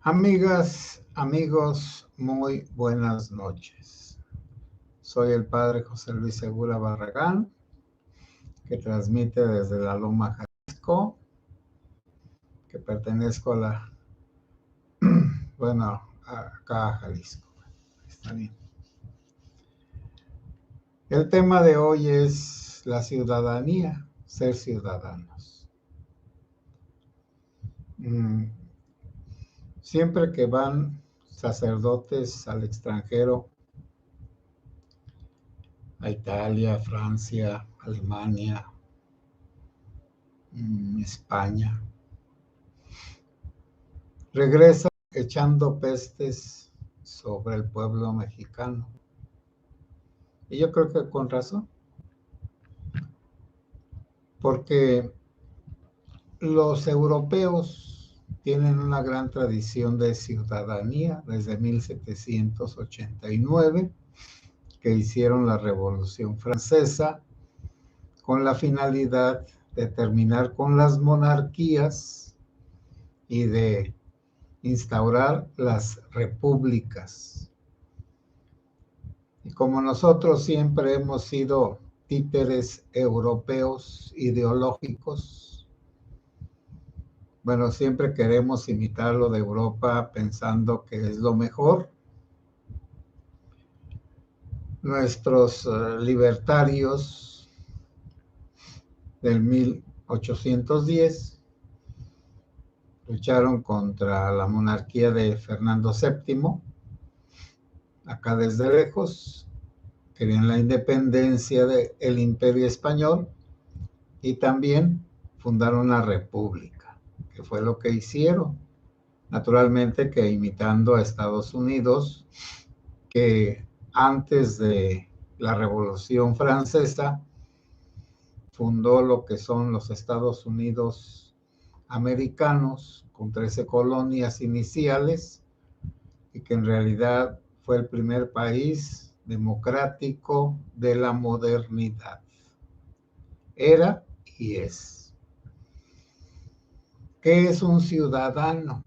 Amigas, amigos, muy buenas noches. Soy el padre José Luis Segura Barragán, que transmite desde la Loma, Jalisco, que pertenezco a acá a Jalisco. Está bien. El tema de hoy es la ciudadanía, ser ciudadanos. Siempre que van sacerdotes al extranjero, a Italia, Francia, Alemania, España, regresa echando pestes sobre el pueblo mexicano. Y yo creo que con razón, porque los europeos tienen una gran tradición de ciudadanía desde 1789, que hicieron la Revolución Francesa con la finalidad de terminar con las monarquías y de instaurar las repúblicas. Y como nosotros siempre hemos sido títeres europeos ideológicos, bueno, siempre queremos imitar lo de Europa pensando que es lo mejor. Nuestros libertarios del 1810 lucharon contra la monarquía de Fernando VII, acá desde lejos, querían la independencia del Imperio Español y también fundaron una república, que fue lo que hicieron. Naturalmente que imitando a Estados Unidos, que antes de la Revolución Francesa fundó lo que son los Estados Unidos americanos, con 13 colonias iniciales, y que en realidad fue el primer país democrático de la modernidad. Era y es. ¿Qué es un ciudadano?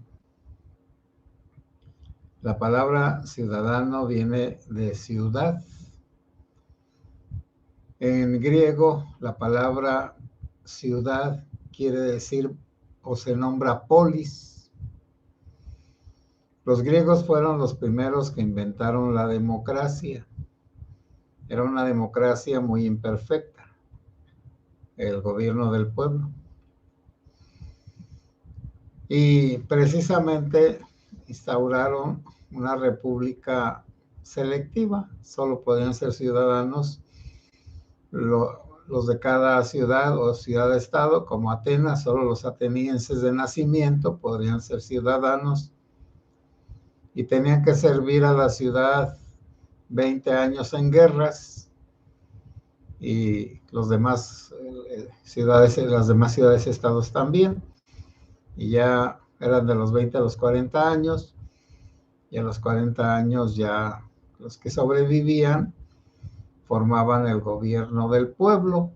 La palabra ciudadano viene de ciudad. En griego, la palabra ciudad quiere decir o se nombra polis. Los griegos fueron los primeros que inventaron la democracia. Era una democracia muy imperfecta, el gobierno del pueblo. Y precisamente instauraron una república selectiva. Solo podían ser ciudadanos los de cada ciudad o ciudad-estado, como Atenas. Solo los atenienses de nacimiento podrían ser ciudadanos y tenían que servir a la ciudad 20 años en guerras, y los demás las demás ciudades-estados también, y ya eran de los 20 a los 40 años, y a los 40 años ya los que sobrevivían formaban el gobierno del pueblo.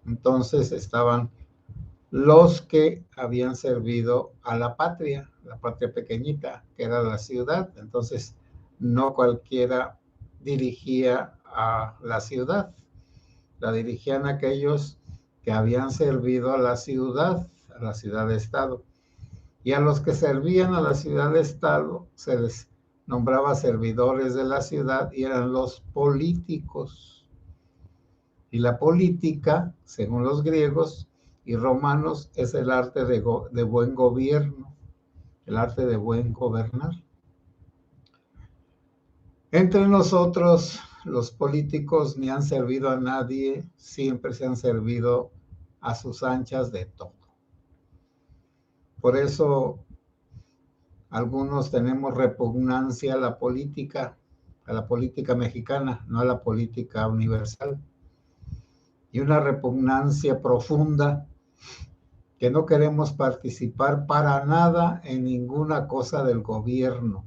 Entonces estaban los que habían servido a la patria pequeñita, que era la ciudad. Entonces no cualquiera dirigía a la ciudad, la dirigían aquellos que habían servido a la ciudad-estado. Y a los que servían a la ciudad-estado se les nombraba servidores de la ciudad y eran los políticos. Y la política, según los griegos y romanos, es el arte de buen gobierno, el arte de buen gobernar. Entre nosotros, los políticos ni han servido a nadie, siempre se han servido a sus anchas de todo. Por eso algunos tenemos repugnancia a la política mexicana, no a la política universal. Y una repugnancia profunda, que no queremos participar para nada en ninguna cosa del gobierno.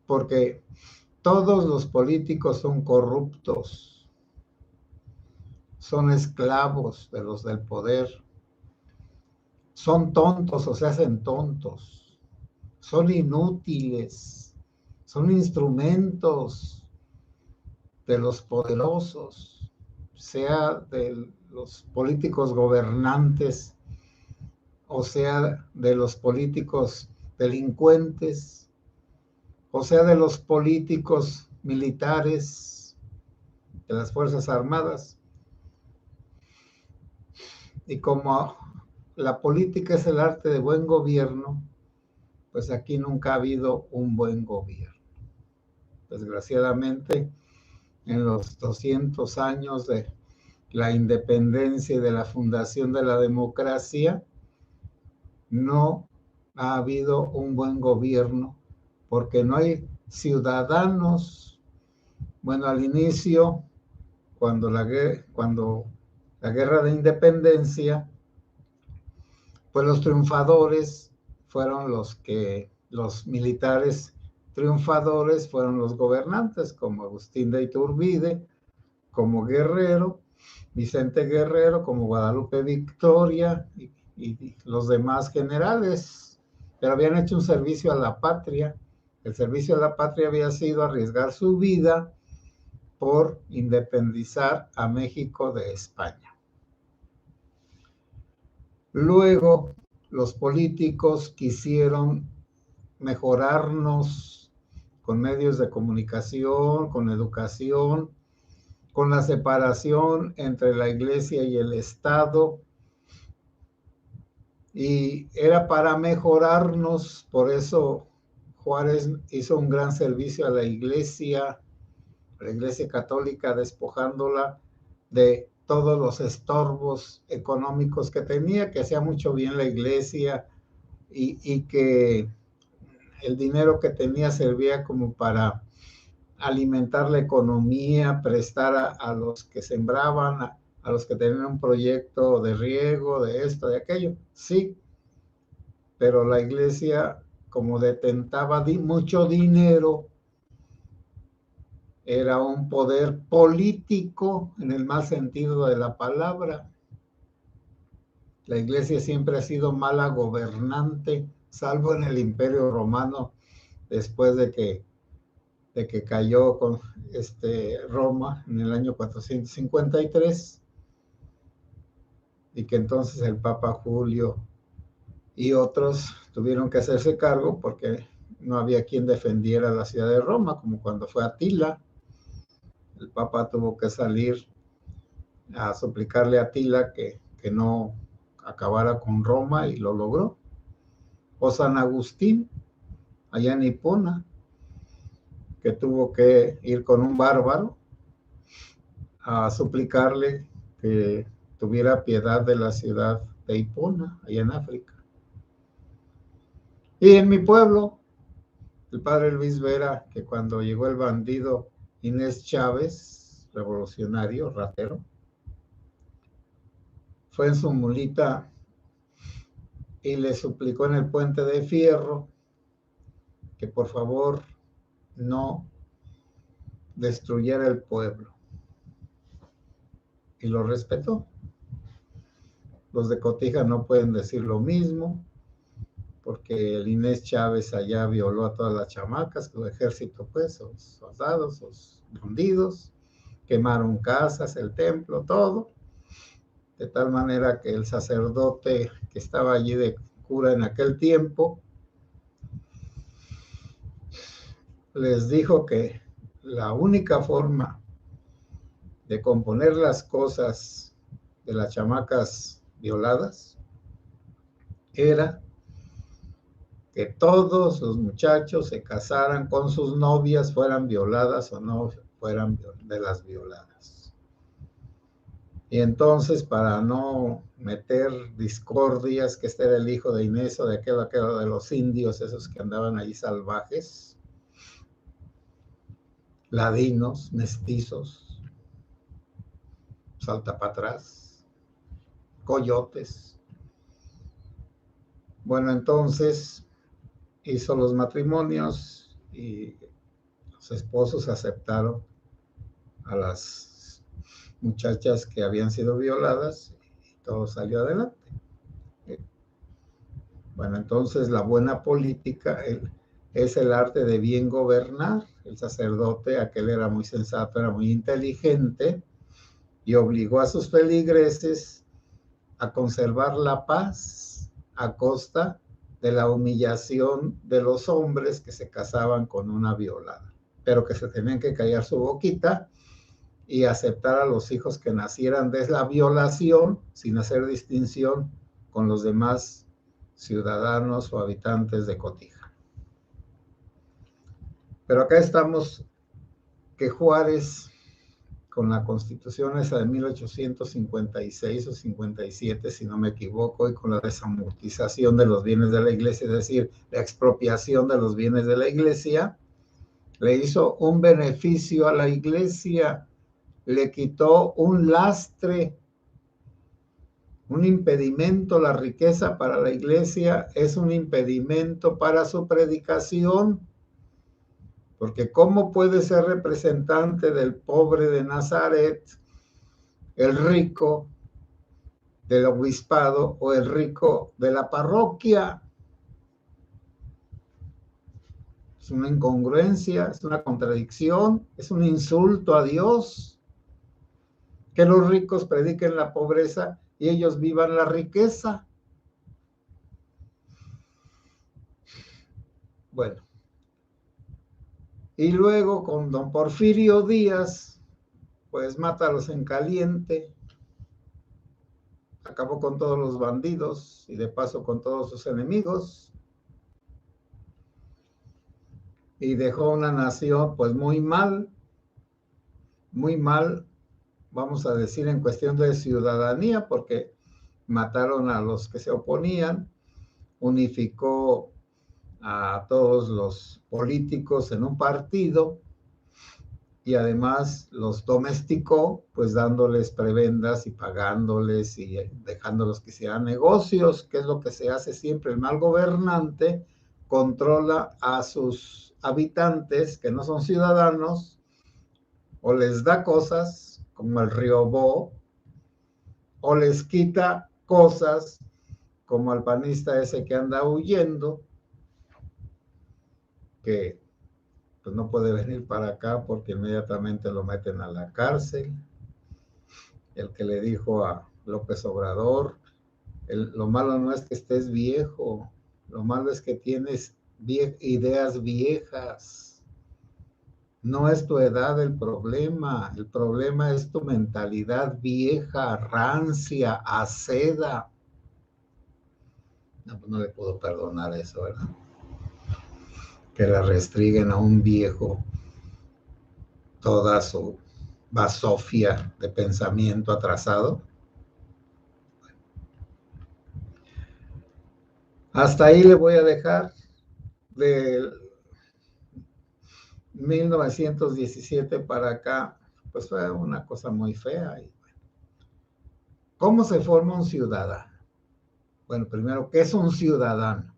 Porque todos los políticos son corruptos, son esclavos de los del poder, son tontos o se hacen tontos, son inútiles, son instrumentos de los poderosos, sea de los políticos gobernantes o sea de los políticos delincuentes, o sea de los políticos militares, de las Fuerzas Armadas. Y como la política es el arte de buen gobierno, pues aquí nunca ha habido un buen gobierno. Desgraciadamente, en los 200 años de la independencia y de la fundación de la democracia, no ha habido un buen gobierno porque no hay ciudadanos. Bueno, al inicio, cuando la guerra de independencia, pues los triunfadores fueron los militares triunfadores fueron los gobernantes, como Agustín de Iturbide, como Guerrero, Vicente Guerrero, como Guadalupe Victoria y los demás generales, pero habían hecho un servicio a la patria. El servicio a la patria había sido arriesgar su vida por independizar a México de España. Luego, los políticos quisieron mejorarnos con medios de comunicación, con educación, con la separación entre la iglesia y el Estado, y era para mejorarnos. Por eso Juárez hizo un gran servicio a la iglesia católica, despojándola de todos los estorbos económicos que tenía, que hacía mucho bien la iglesia y que el dinero que tenía servía como para alimentar la economía, prestar a los que sembraban, a los que tenían un proyecto de riego, de esto, de aquello. Sí, pero la iglesia, como detentaba mucho dinero, era un poder político en el mal sentido de la palabra. La iglesia siempre ha sido mala gobernante, salvo en el Imperio Romano, después de que cayó con Roma en el año 453, y que entonces el Papa Julio y otros tuvieron que hacerse cargo porque no había quien defendiera la ciudad de Roma, como cuando fue Atila. El Papa tuvo que salir a suplicarle a Atila que no acabara con Roma, y lo logró. O San Agustín, allá en Hipona, que tuvo que ir con un bárbaro a suplicarle que tuviera piedad de la ciudad de Hipona, allá en África. Y en mi pueblo, el padre Luis Vera, que cuando llegó el bandido Inés Chávez, revolucionario, ratero, fue en su mulita y le suplicó en el Puente de Fierro que por favor no destruyera el pueblo. Y lo respetó. Los de Cotija no pueden decir lo mismo, porque el Inés Chávez allá violó a todas las chamacas, su ejército, pues, sus soldados, sus bandidos, quemaron casas, el templo, todo, de tal manera que el sacerdote que estaba allí de cura en aquel tiempo les dijo que la única forma de componer las cosas de las chamacas violadas era que todos los muchachos se casaran con sus novias, fueran violadas o no fueran de las violadas. Y entonces, para no meter discordias, que este era el hijo de Inés o de aquel de los indios, esos que andaban ahí salvajes, ladinos, mestizos, salta para atrás, coyotes. Bueno, entonces hizo los matrimonios y los esposos aceptaron a las muchachas que habían sido violadas y todo salió adelante. Bueno, entonces la buena política es el arte de bien gobernar. El sacerdote, aquel era muy sensato, era muy inteligente y obligó a sus feligreses a conservar la paz a costa de la humillación de los hombres que se casaban con una violada, pero que se tenían que callar su boquita y aceptar a los hijos que nacieran de la violación sin hacer distinción con los demás ciudadanos o habitantes de Cotija. Pero acá estamos que Juárez, con la Constitución esa de 1856 o 57, si no me equivoco, y con la desamortización de los bienes de la iglesia, es decir, la expropiación de los bienes de la iglesia, le hizo un beneficio a la iglesia, le quitó un lastre, un impedimento. La riqueza para la iglesia es un impedimento para su predicación, porque ¿cómo puede ser representante del pobre de Nazaret el rico del obispado o el rico de la parroquia? Es una incongruencia, es una contradicción, es un insulto a Dios que los ricos prediquen la pobreza y ellos vivan la riqueza. Bueno, y luego con don Porfirio Díaz, pues mátalos en caliente, acabó con todos los bandidos y de paso con todos sus enemigos y dejó una nación pues muy mal, vamos a decir, en cuestión de ciudadanía, porque mataron a los que se oponían, unificó a todos los políticos en un partido y además los domesticó, pues dándoles prebendas y pagándoles y dejándolos que hicieran negocios, que es lo que se hace siempre. El mal gobernante controla a sus habitantes que no son ciudadanos, o les da cosas como el río Bo, o les quita cosas como al panista ese que anda huyendo, que pues no puede venir para acá porque inmediatamente lo meten a la cárcel. El que le dijo a López Obrador, lo malo no es que estés viejo, lo malo es que tienes ideas viejas. No es tu edad el problema es tu mentalidad vieja, rancia, aceda. No, pues no le puedo perdonar eso, ¿verdad? Que le restringen a un viejo toda su basofia de pensamiento atrasado. Hasta ahí le voy a dejar de 1917 para acá, pues fue una cosa muy fea. ¿Cómo se forma un ciudadano? Bueno, primero, ¿qué es un ciudadano?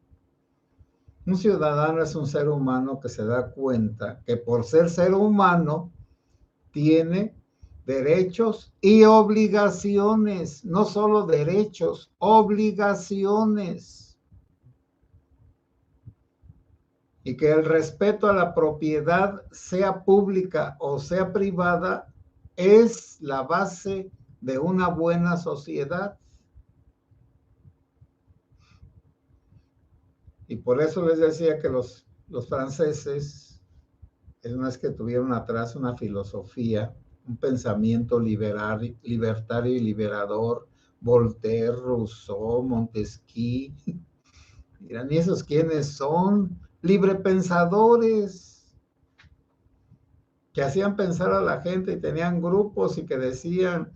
Un ciudadano es un ser humano que se da cuenta que por ser humano tiene derechos y obligaciones, no solo derechos, obligaciones. Y que el respeto a la propiedad, sea pública o sea privada, es la base de una buena sociedad. Y por eso les decía que los franceses, no es que tuvieron atrás una filosofía, un pensamiento libertario y liberador, Voltaire, Rousseau, Montesquieu. Miran, ¿y esos quiénes son? Librepensadores, que hacían pensar a la gente y tenían grupos y que decían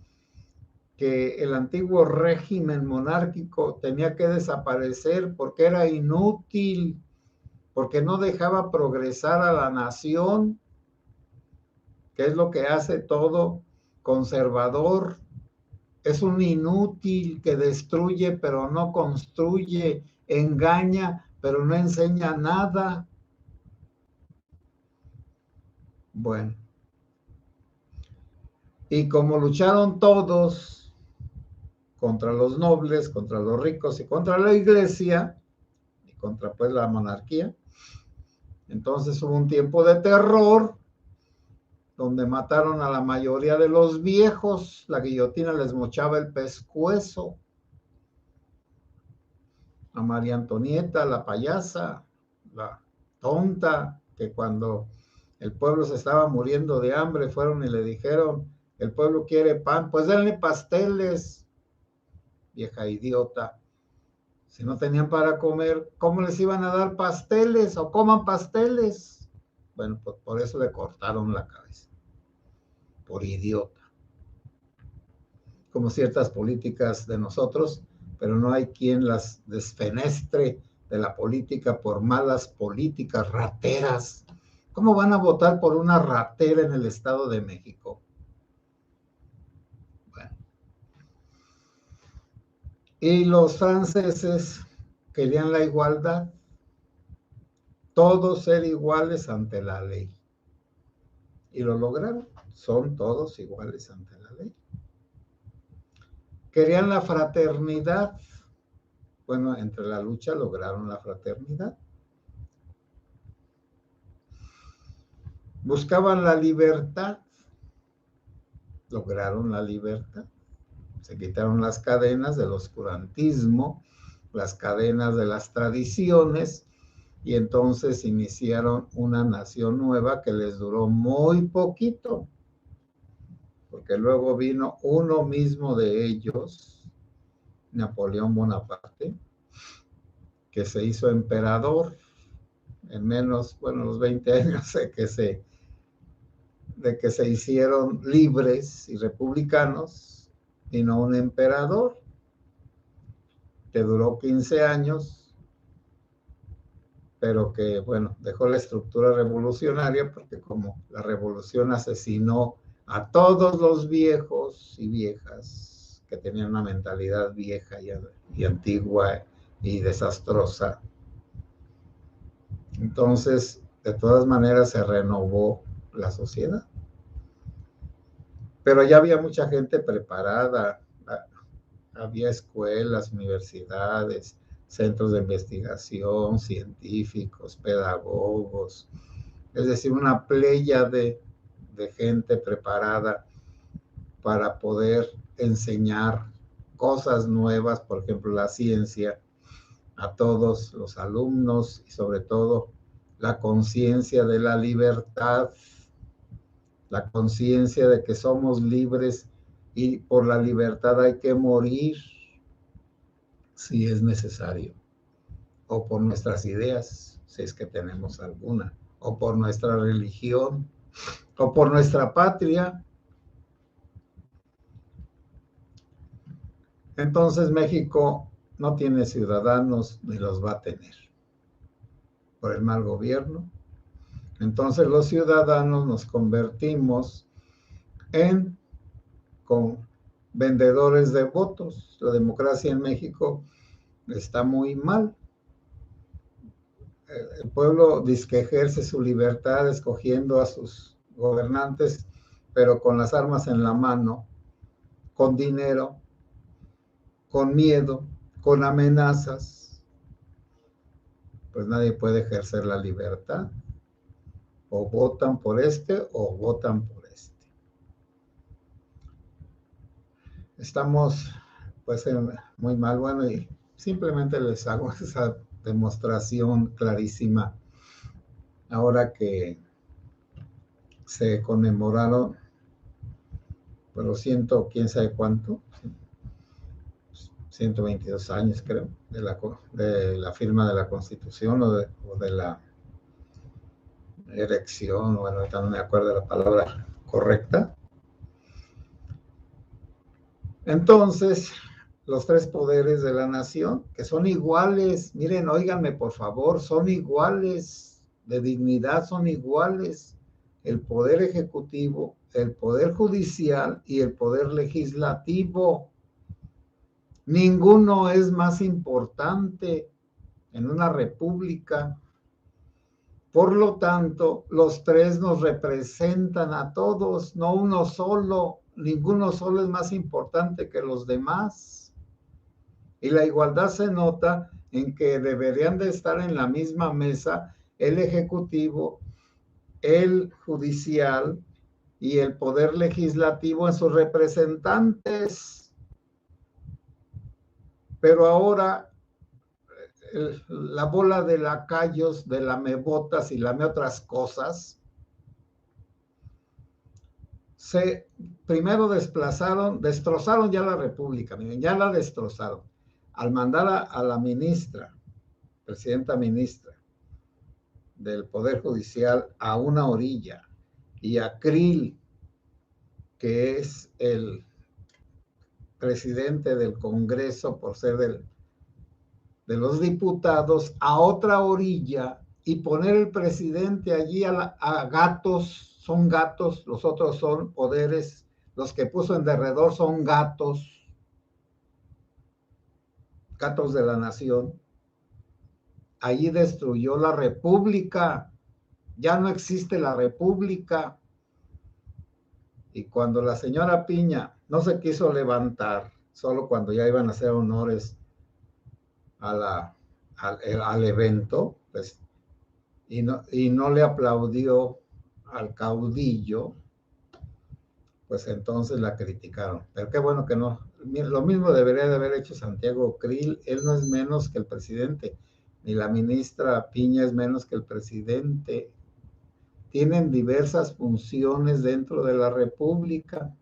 que el antiguo régimen monárquico tenía que desaparecer porque era inútil, porque no dejaba progresar a la nación, que es lo que hace todo conservador. Es un inútil que destruye pero no construye, engaña pero no enseña nada. Bueno, y como lucharon todos contra los nobles, contra los ricos y contra la iglesia, contra pues la monarquía. Entonces hubo un tiempo de terror donde mataron a la mayoría de los viejos, la guillotina les mochaba el pescuezo, a María Antonieta, la payasa, la tonta, que cuando el pueblo se estaba muriendo de hambre, fueron y le dijeron, el pueblo quiere pan, pues denle pasteles, vieja idiota. Si no tenían para comer, ¿cómo les iban a dar pasteles o coman pasteles? Bueno, pues por eso le cortaron la cabeza, por idiota. Como ciertas políticas de nosotros, pero no hay quien las desfenestre de la política por malas políticas rateras. ¿Cómo van a votar por una ratera en el Estado de México? Bueno. Y los franceses querían la igualdad, todos ser iguales ante la ley. Y lo lograron, son todos iguales ante la ley. Querían la fraternidad. Bueno, entre la lucha lograron la fraternidad. Buscaban la libertad, lograron la libertad. Se quitaron las cadenas del oscurantismo, las cadenas de las tradiciones, y entonces iniciaron una nación nueva que les duró muy poquito, porque luego vino uno mismo de ellos, Napoleón Bonaparte, que se hizo emperador en menos, bueno, los 20 años de que se hicieron libres y republicanos, y no un emperador, que duró 15 años, pero que, bueno, dejó la estructura revolucionaria, porque como la revolución asesinó a todos los viejos y viejas que tenían una mentalidad vieja y antigua y desastrosa. Entonces, de todas maneras, se renovó la sociedad. Pero ya había mucha gente preparada, había escuelas, universidades, centros de investigación, científicos, pedagogos, es decir, una pléyade de gente preparada para poder enseñar cosas nuevas, por ejemplo, la ciencia, a todos los alumnos, y sobre todo la conciencia de la libertad, la conciencia de que somos libres y por la libertad hay que morir si es necesario, o por nuestras ideas, si es que tenemos alguna, o por nuestra religión, o por nuestra patria. Entonces México no tiene ciudadanos ni los va a tener por el mal gobierno. Entonces los ciudadanos nos convertimos en vendedores de votos. La democracia en México está muy mal. El pueblo dice que ejerce su libertad escogiendo a sus gobernantes, pero con las armas en la mano, con dinero, con miedo, con amenazas. Pues nadie puede ejercer la libertad. O votan por este o votan por este. Estamos pues muy mal, bueno, y simplemente les hago esa demostración clarísima ahora que se conmemoraron, pero quién sabe cuánto, 122 años creo, de la firma de la Constitución o de la erección, bueno, ahorita no me acuerdo la palabra correcta. Entonces, los tres poderes de la nación, que son iguales, miren, óiganme por favor, son iguales, de dignidad son iguales, el poder ejecutivo, el poder judicial y el poder legislativo. Ninguno es más importante en una república. Por lo tanto, los tres nos representan a todos, no uno solo. Ninguno solo es más importante que los demás. Y la igualdad se nota en que deberían de estar en la misma mesa el ejecutivo, el judicial y el poder legislativo en sus representantes. Pero ahora la bola de lacayos, de lamebotas y lame otras cosas, primero destrozaron ya la República, miren, ya la destrozaron. Al mandar a la ministra, presidenta ministra del Poder Judicial, a una orilla, y a Krill, que es el presidente del Congreso por ser de los diputados, a otra orilla, y poner el presidente allí a gatos, son gatos, los otros son poderes, los que puso en derredor son gatos de la nación. Allí destruyó la República, ya no existe la República. Y cuando la señora Piña no se quiso levantar, solo cuando ya iban a hacer honores al evento, pues, y no le aplaudió al caudillo, pues entonces la criticaron. Pero qué bueno que no. Lo mismo debería de haber hecho Santiago Krill. Él no es menos que el presidente, ni la ministra Piña es menos que el presidente. Tienen diversas funciones dentro de la República.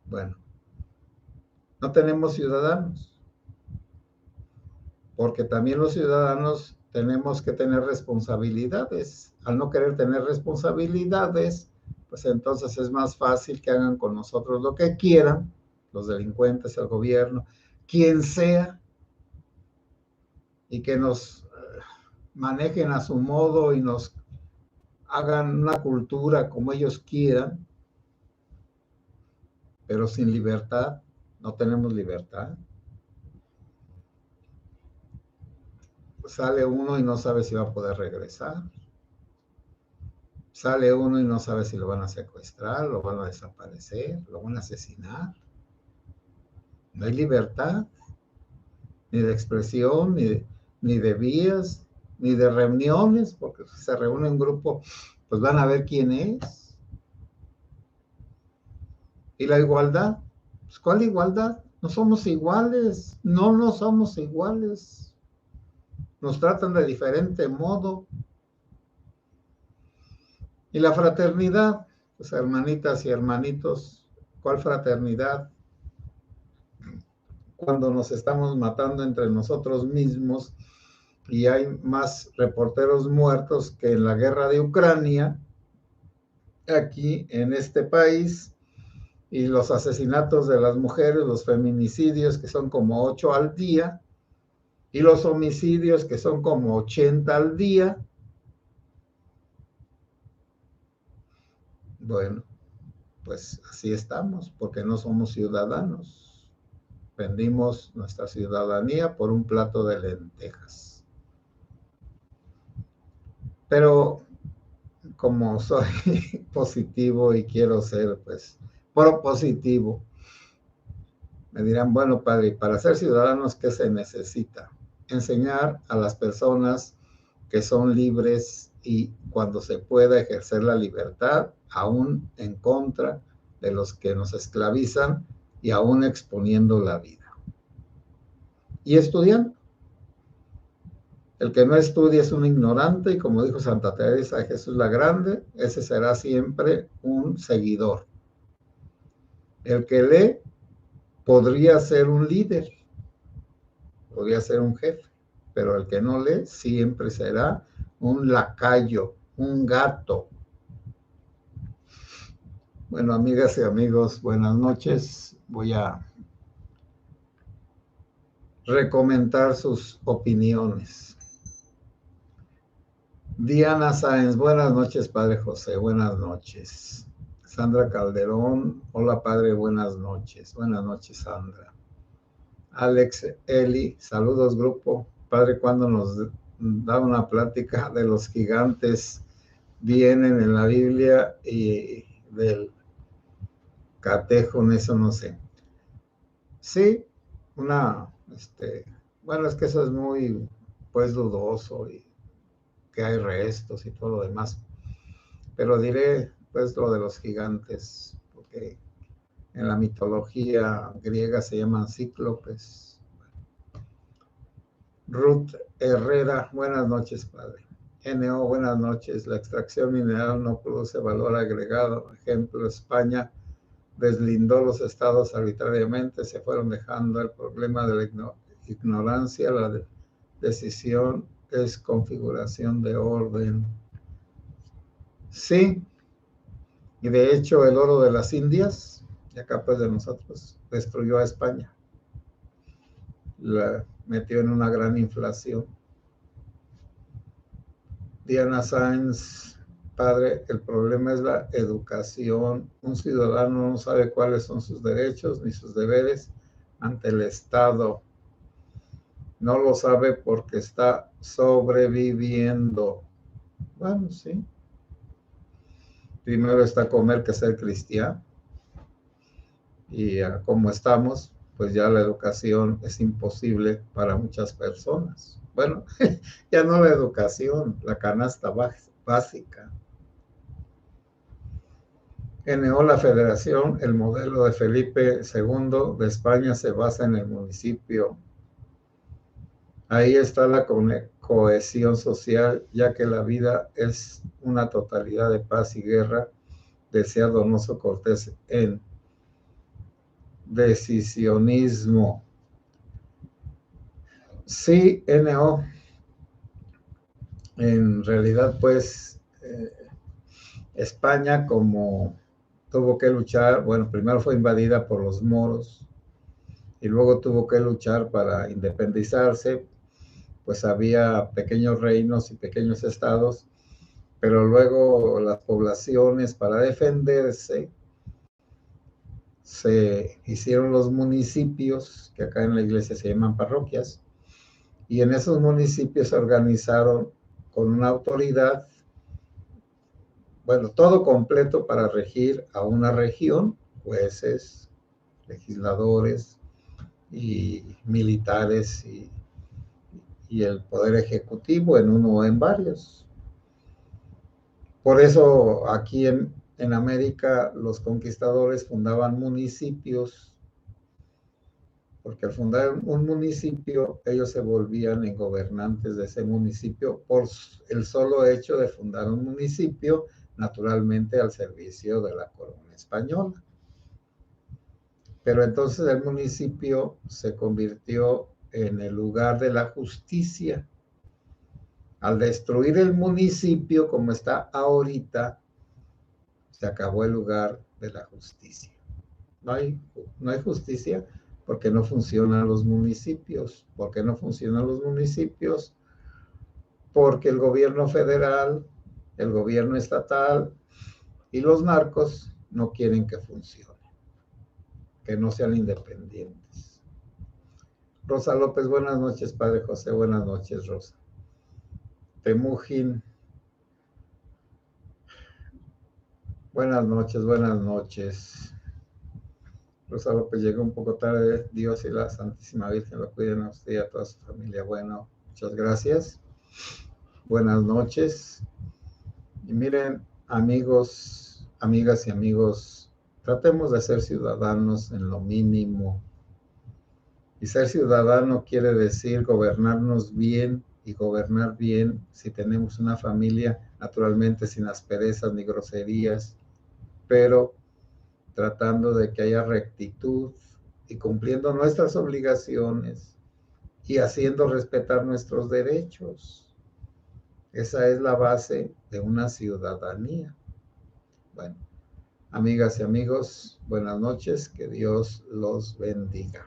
Bueno, no tenemos ciudadanos, porque también los ciudadanos tenemos que tener responsabilidades. Al no querer tener responsabilidades, pues entonces es más fácil que hagan con nosotros lo que quieran, los delincuentes, el gobierno, quien sea, y que nos manejen a su modo y nos hagan una cultura como ellos quieran, pero sin libertad. No tenemos libertad. Sale uno y no sabe si va a poder regresar. Sale uno y no sabe si lo van a secuestrar, lo van a desaparecer, lo van a asesinar. No hay libertad, ni de expresión, ni de vías, ni de reuniones, porque si se reúne un grupo, pues van a ver quién es. Y la igualdad, pues ¿cuál igualdad? No somos iguales, no somos iguales. Nos tratan de diferente modo. Y la fraternidad, pues hermanitas y hermanitos, ¿cuál fraternidad? Cuando nos estamos matando entre nosotros mismos y hay más reporteros muertos que en la guerra de Ucrania, aquí en este país, y los asesinatos de las mujeres, los feminicidios, que son como 8 al día, y los homicidios, que son como 80 al día. Bueno, pues así estamos, porque no somos ciudadanos. Vendimos nuestra ciudadanía por un plato de lentejas. Pero como soy positivo y quiero ser, pues, propositivo, me dirán, bueno, padre, para ser ciudadanos, ¿qué se necesita? Enseñar a las personas que son libres y cuando se pueda ejercer la libertad, aún en contra de los que nos esclavizan y aún exponiendo la vida. Y estudiando. El que no estudia es un ignorante y como dijo Santa Teresa de Jesús la Grande, ese será siempre un seguidor. El que lee podría ser un líder, podría ser un jefe, pero el que no lee siempre será un lacayo, un gato. Bueno, amigas y amigos, buenas noches. Voy a recomendar sus opiniones. Diana Sáenz, buenas noches, Padre José, buenas noches. Sandra Calderón, hola, Padre, buenas noches. Buenas noches, Sandra. Alex Eli, saludos, grupo. Padre, ¿cuándo nos da una plática de los gigantes vienen en la Biblia y del catejo? En eso no sé. Sí, una Bueno, es que eso es muy, pues, dudoso y que hay restos y todo lo demás. Pero diré, pues, lo de los gigantes, porque en la mitología griega se llaman cíclopes. Ruth Herrera, buenas noches, padre. NO, buenas noches. La extracción mineral no produce valor agregado. Ejemplo, España deslindó los estados arbitrariamente, se fueron dejando el problema de la ignorancia, la decisión es configuración de orden. Sí, y de hecho el oro de las Indias, y acá pues de nosotros, destruyó a España. La metió en una gran inflación. Diana Sáenz, padre, el problema es la educación. Un ciudadano no sabe cuáles son sus derechos ni sus deberes ante el Estado. No lo sabe porque está sobreviviendo. Bueno, sí. Primero está comer que ser cristiano. Y como estamos, pues ya la educación es imposible para muchas personas. Bueno, ya no la educación, la canasta básica. NO, la federación, el modelo de Felipe II de España se basa en el municipio. Ahí está la cohesión social, ya que la vida es una totalidad de paz y guerra, decía Donoso Cortés en Decisionismo. Sí, NO, en realidad pues España como tuvo que luchar, bueno, primero fue invadida por los moros y luego tuvo que luchar para independizarse, pues había pequeños reinos y pequeños estados, pero luego las poblaciones para defenderse se hicieron los municipios, que acá en la iglesia se llaman parroquias, y en esos municipios se organizaron con una autoridad, bueno, todo completo para regir a una región, jueces, legisladores y militares y el poder ejecutivo en uno o en varios. Por eso aquí en América los conquistadores fundaban municipios, porque al fundar un municipio ellos se volvían en gobernantes de ese municipio por el solo hecho de fundar un municipio, naturalmente al servicio de la corona española. Pero entonces el municipio se convirtió en el lugar de la justicia. Al destruir el municipio como está ahorita, se acabó el lugar de la justicia. No hay justicia porque no funcionan los municipios. ¿Por qué no funcionan los municipios? Porque el gobierno federal, el gobierno estatal y los narcos no quieren que funcione, que no sean independientes. Rosa López, buenas noches, Padre José, buenas noches, Rosa. Temujin, buenas noches, buenas noches. Rosa López llegó un poco tarde. Dios y la Santísima Virgen lo cuiden a usted y a toda su familia. Bueno, muchas gracias. Buenas noches. Y miren, amigos, amigas y amigos, tratemos de ser ciudadanos en lo mínimo. Y ser ciudadano quiere decir gobernarnos bien, y gobernar bien si tenemos una familia, naturalmente sin asperezas ni groserías, pero tratando de que haya rectitud y cumpliendo nuestras obligaciones y haciendo respetar nuestros derechos. Esa es la base de una ciudadanía. Bueno, amigas y amigos, buenas noches, que Dios los bendiga.